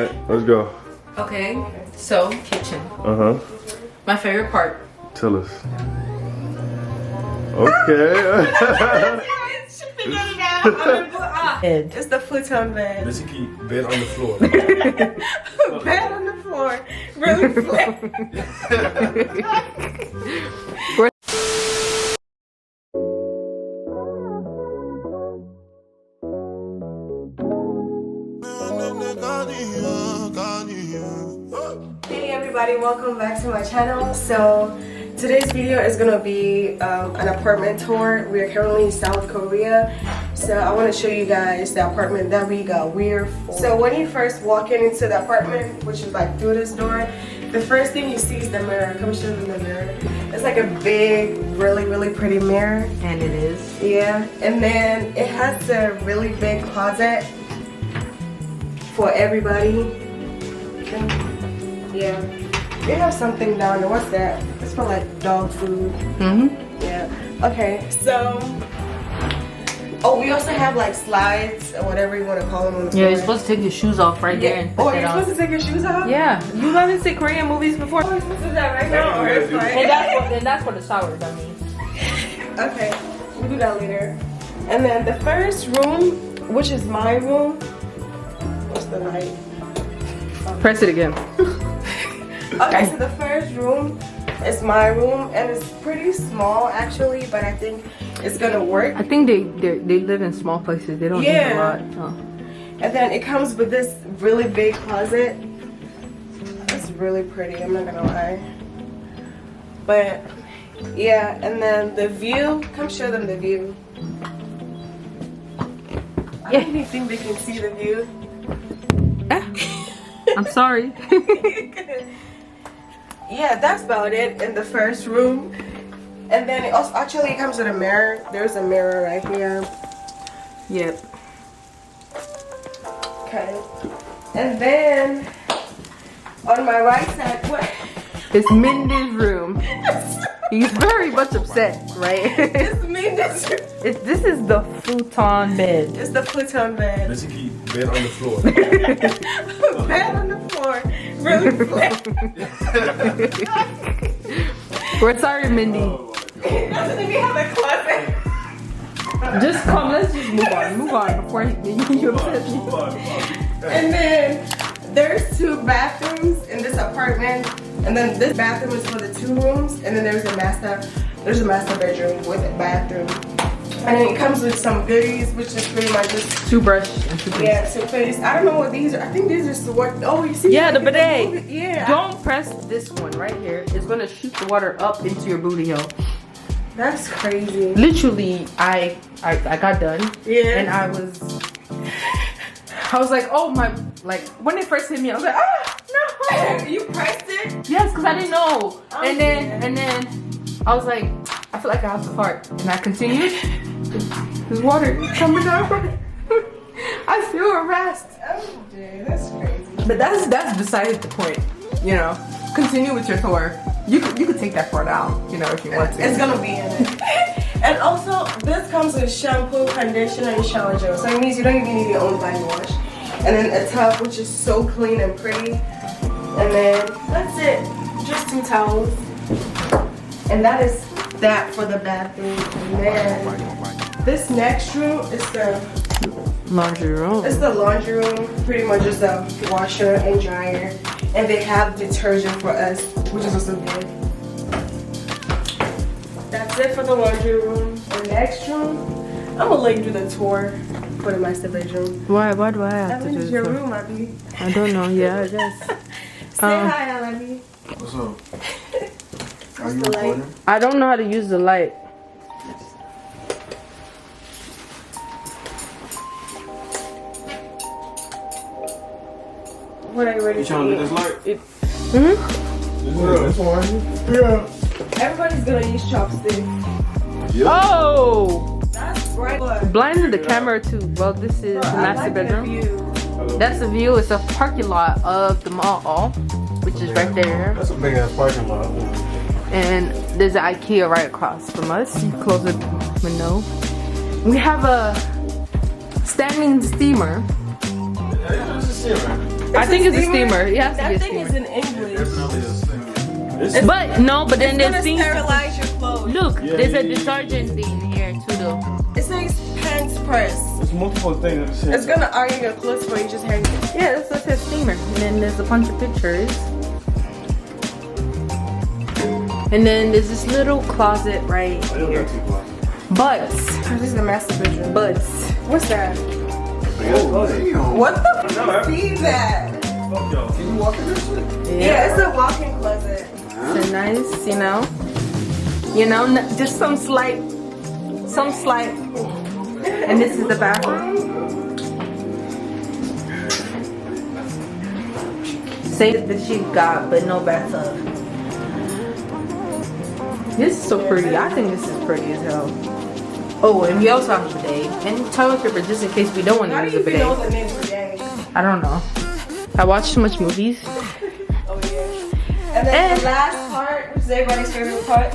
Let's go. Okay, so kitchen. My favorite part. Tell us. Okay. It's the futon bed. Basically, bed on the floor. Bed on the floor. Really flat. Hey everybody, welcome back to my channel. So today's video is gonna be an apartment tour. We are currently in South Korea, so I want to show you guys the apartment that we got weird for. So when you first walk into the apartment, which is like through this door, the first thing you see is the mirror. Come show them the mirror. It's like a big, really pretty mirror. And it is. Yeah, and then it has a really big closet for everybody. Yeah, they have something down there. What's that? It's for like dog food. Yeah. Okay, so we also have like slides or whatever you want to call them on the floor. Yeah, you're supposed to take your shoes off right there. And you're supposed to take your shoes off? Yeah. You haven't seen Korean movies before? Oh, you're supposed to do that right now? Or it's fine? And that's for the showers, I mean. Okay, we'll do that later. And then the first room, which is my room. What's the light? Press it again. Okay, so the first room is my room, and it's pretty small actually, but I think it's gonna work. I think they live in small places. They don't need a lot. Oh. And then it comes with this really big closet. It's really pretty, I'm not gonna lie. But yeah, and then the view, come show them the view. I don't even think they can see the view. I'm sorry. Yeah, that's about it in the first room. And then it also actually comes with a mirror. There's a mirror right here. Yep. Okay. And then on my right side, what? It's Mindy's room. He's very much upset, right? It's Mindy's room. This is the futon bed. It's the futon bed. Basically, bed on the floor. Bed on the floor. Really flat. We're sorry, Mindy. Doesn't even have a closet. Just come, let's just move on before you upset me. And then there's 2 bathrooms in this apartment. And then this bathroom is for the 2 rooms. And then there's a master bedroom with a bathroom. And then it comes with some goodies, which is pretty much just toothbrush and toothpaste. Yeah, toothpaste. I don't know what these are. I think these are to work. Oh, you see? Yeah, the bidet. Yeah. Don't press this one right here. It's gonna shoot the water up into your booty hole. That's crazy. Literally, I got done. Yeah. And I was like, oh my, like when it first hit me, I was like, ah, no. You pressed it? Yes, because I didn't know. And then I was like, I feel like I have to fart. And I continued. There's water coming down. I feel harassed. Oh, dude, that's crazy. But that's beside the point. You know, continue with your tour. You could take that part out, you know, if you want to. It's gonna be in it. And also, this comes with shampoo, conditioner, and shower gel. So it means you don't even need your own body wash. And then a tub, which is so clean and pretty. And then that's it. Just 2 towels. And that is that for the bathroom. And then this next room is the laundry room. It's the laundry room. Pretty much just a washer and dryer. And they have detergent for us, which is also good. That's it for the laundry room. The next room, I'm gonna let you do the tour for the master bedroom. Why do I have to do your room, Abby. I don't know. Yeah, I guess. Say hi, Abby. What's up? Are you recording? I don't know how to use the light. What are you ready You trying to get this light? This one? Yeah. Everybody's gonna use chopsticks. Yep. Oh! That's right. Blinded the camera too. Well, this is the master bedroom. That's the view. It's a parking lot of the mall, which is right there. That's a big ass parking lot. And there's an IKEA right across from us. You close the window. We have a standing steamer. It's a steamer. I think it's a steamer. It has to be a That thing is steamer. in English. But no, but then It's there's gonna things. sterilize your clothes. Look, Yeah, there's yeah, a yeah. detergent thing here too, though. It says pants press. There's multiple things at the same It's time. gonna iron your clothes for you, just hang it. Yeah, that's what says steamer. And then there's a bunch of pictures. And then there's this little closet right I don't here. got two closets. But Oh, this is the master bedroom. What's that? Oh, damn. What the I know, f right? is that? Fuck y'all. Can you walk in this shit? Yeah, it's a walk-in closet. so nice, you know, just some slight. And this is the bathroom. Same that she got, but no bathtub. This is so pretty. I think this is pretty as hell. Oh, and we also have a bidet and toilet paper just in case we don't want How to do use a you even know bidet. the name of the day? I don't know. I watch too much movies. Oh yeah. And then the last part, which is everybody's favorite part,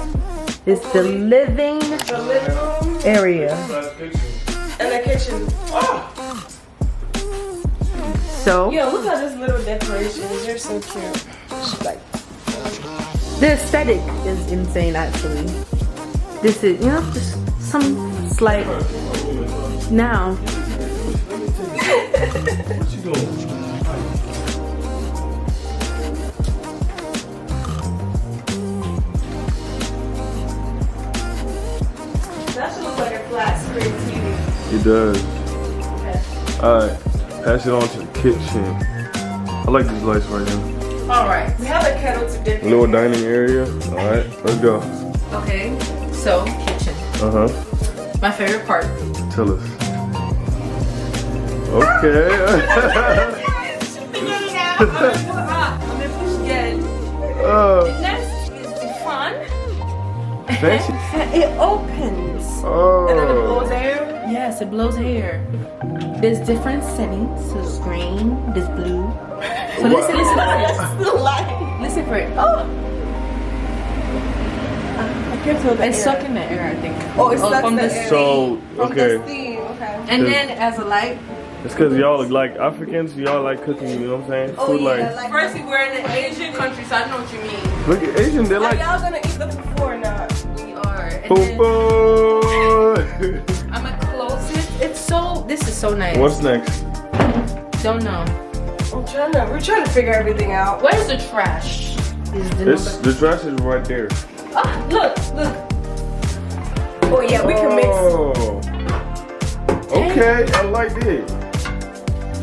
It's the living the living room area. and the kitchen. So Yo, look at this little decorations. They're so cute. Like, the aesthetic is insane actually. This is, you know, just some slight now. What you doing? that should look like a flat screen TV. It does. Alright, pass it on to the kitchen. I like these lights right here. Alright. We have a kettle to dip in. Little dining area. Alright, let's go. Okay. So kitchen. Uh-huh. My favorite part. Tell us. Okay. I'm gonna push again. Next is fun. Fancy? It opens. And then it Oh. blows air. Yes, it blows air. There's different settings. There's green, there's blue. So listen. That's the light. Listen for it. Oh, I can't feel the it's air. sucking the air, I think. Oh, it sucks from the the air. So, From okay. the steam. Okay. And then as a light. It's because y'all look like Africans. Y'all like cooking, you know what I'm saying? Oh Food yeah, like. like. First, we're in an Asian country, so I know what you mean. Look at Asian, they Are like. y'all gonna eat the fufu or not? We are. And Poo then poo. I'm gonna close it. It's so. This is so nice. What's next? Don't know. We're trying to figure everything out. Where's the trash? Is the It's, number. the trash is right there. Oh, look. Oh yeah, we can mix. Oh. Okay, I like it.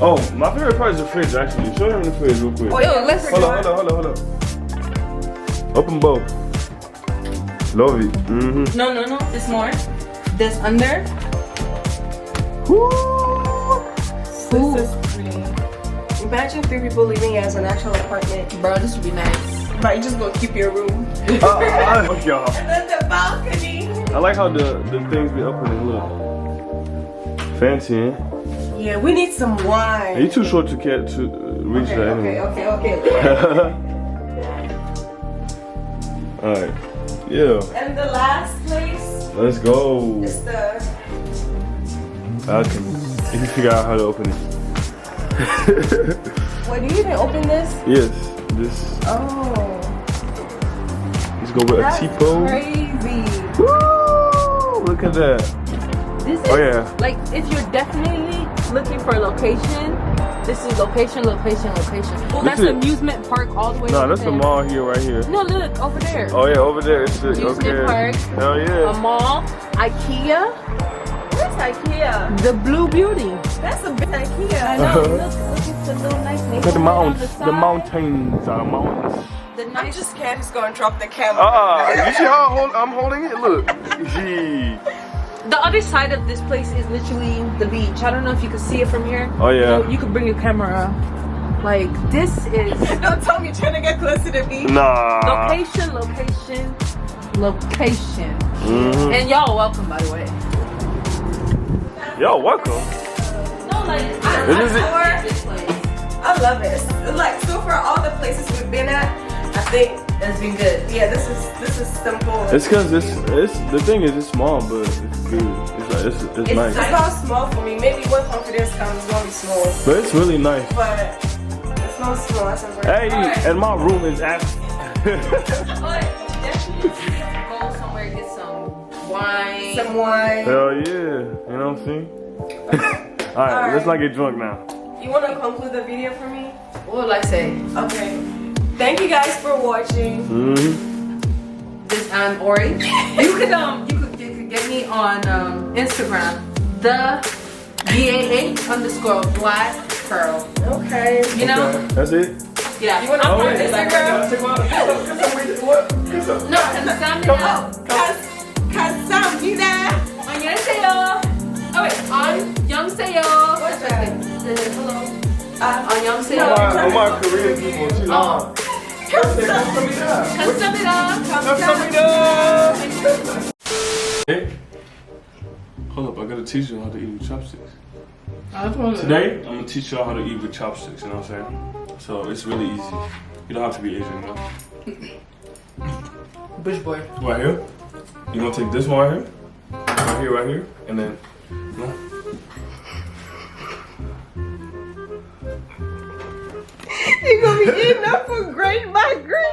Oh, my favorite part is the fridge actually. Show them the fridge real quick. Oh, Yo, yeah, let's- Hold on. Open both. Love it. Mm-hmm. No. There's more. There's under. This is pretty. Imagine 3 people living as an actual apartment. Bro, this would be nice. But you just gonna keep your room. Fuck y'all. And then the balcony. I like how the things be up in it. Look. Fancy, eh? Yeah, we need some wine. You too short to get to reach Okay, that okay, anyway. okay. Alright. Yeah. And the last place Let's go. is the. I can. If you figure out how to open it. Wait, do you even open this? Yes. This. Oh. Let's go with a That's T-pose. crazy. Woo! Look at that. This is Oh, yeah. like if you're definitely looking for a location, this is location. That's is- amusement park all the way. No, over that's the there. mall here, right here. No, look over there. Oh yeah, over there. It's the, Amusement okay. park. Hell A yeah. mall, IKEA, Where's IKEA? the Blue Beauty. That's a big I IKEA. know. Look at the little nice Look at the neighborhood on mountains. side. The mountains are mountains. The I'm nice. just scared he's gonna drop the camera. You see how I'm holding it? Look. Gee. The other side of this place is literally the beach. I don't know if you can see it from here. Oh, yeah. So you could bring your camera. Like this is Don't tell me you're trying to get close to the beach. Nah. location. Mhm. And y'all are welcome, by the way. Yo, welcome. No, like This is it. I this place. I love it. Like so far, all the places we've been at, I think That's been good. yeah, this is simple. It's cause it's the thing is it's small, but it's good. It's like it's It's nice. not small for me. Maybe when confidence comes, it's gonna be small. But it's really nice. But smells small. That's a very Hey, Alright. and my room is at. But definitely go somewhere, get some wine. some wine. Hell yeah. You know what I'm saying? Alright, let's not get drunk now. You want to conclude the video for me? What would I say? Okay. Thank you guys for watching. This I'm Ori. You could get me on Instagram. The BAH _black pearl. Okay. You know? Okay, that's it? Yeah. You want to Oh, on yeah. Instagram? No, Kasamida. 안녕하세요. Oh wait, 안녕하세요. What's that? Hello. No. 안녕하세요. On my Korean people too. Oh. 감사합니다. Hey, hold up, I gotta teach you how to eat with chopsticks. Today, I'm gonna teach y'all how to eat with chopsticks, you know what I'm saying? So it's really easy. You don't have to be Asian, you know? Bush boy. Right here. You're gonna take this one right here, and then, You're going to be eating up for great migraine.